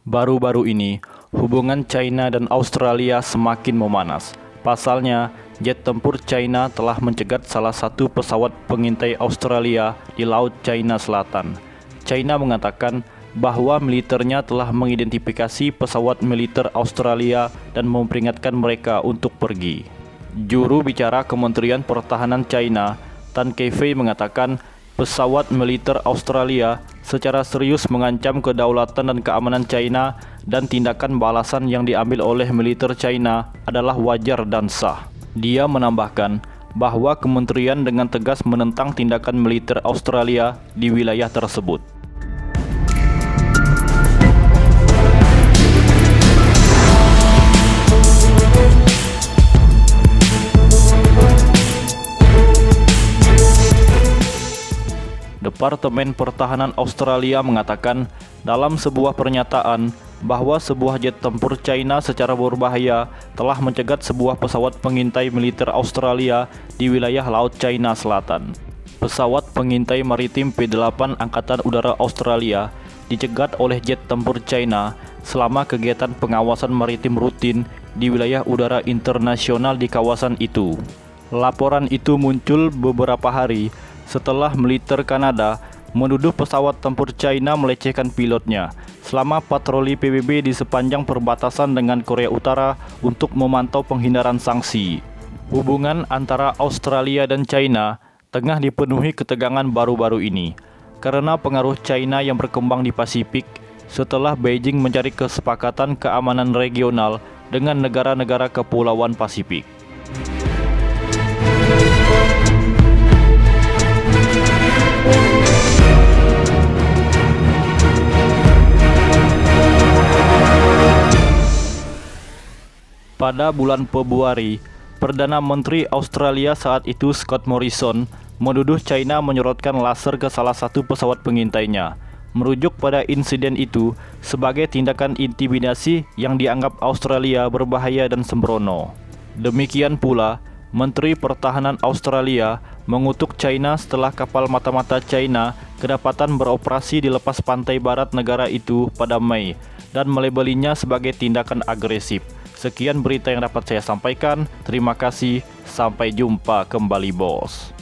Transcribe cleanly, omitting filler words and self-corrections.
Baru-baru ini, hubungan China dan Australia semakin memanas. Pasalnya, jet tempur China telah mencegat salah satu pesawat pengintai Australia di Laut China Selatan. China mengatakan bahwa militernya telah mengidentifikasi pesawat militer Australia dan memperingatkan mereka untuk pergi. Juru bicara Kementerian Pertahanan China, Tan Kefei, mengatakan pesawat militer Australia secara serius mengancam kedaulatan dan keamanan China dan tindakan balasan yang diambil oleh militer China adalah wajar dan sah. Dia menambahkan bahwa kementerian dengan tegas menentang tindakan militer Australia di wilayah tersebut. Departemen Pertahanan Australia mengatakan dalam sebuah pernyataan bahwa sebuah jet tempur China secara berbahaya telah mencegat sebuah pesawat pengintai militer Australia di wilayah Laut China Selatan. Pesawat pengintai maritim P-8 Angkatan Udara Australia dicegat oleh jet tempur China selama kegiatan pengawasan maritim rutin di wilayah udara internasional di kawasan itu. Laporan itu muncul beberapa hari setelah militer Kanada menuduh pesawat tempur China melecehkan pilotnya selama patroli PBB di sepanjang perbatasan dengan Korea Utara untuk memantau penghindaran sanksi. Hubungan antara Australia dan China tengah dipenuhi ketegangan baru-baru ini karena pengaruh China yang berkembang di Pasifik setelah Beijing mencari kesepakatan keamanan regional dengan negara-negara kepulauan Pasifik. Pada bulan Februari, Perdana Menteri Australia saat itu Scott Morrison menuduh China menyorotkan laser ke salah satu pesawat pengintainya, merujuk pada insiden itu sebagai tindakan intimidasi yang dianggap Australia berbahaya dan sembrono. Demikian pula, Menteri Pertahanan Australia mengutuk China setelah kapal mata-mata China kedapatan beroperasi di lepas pantai barat negara itu pada Mei dan melabelinya sebagai tindakan agresif. Sekian berita yang dapat saya sampaikan. Terima kasih. Sampai jumpa kembali, bos.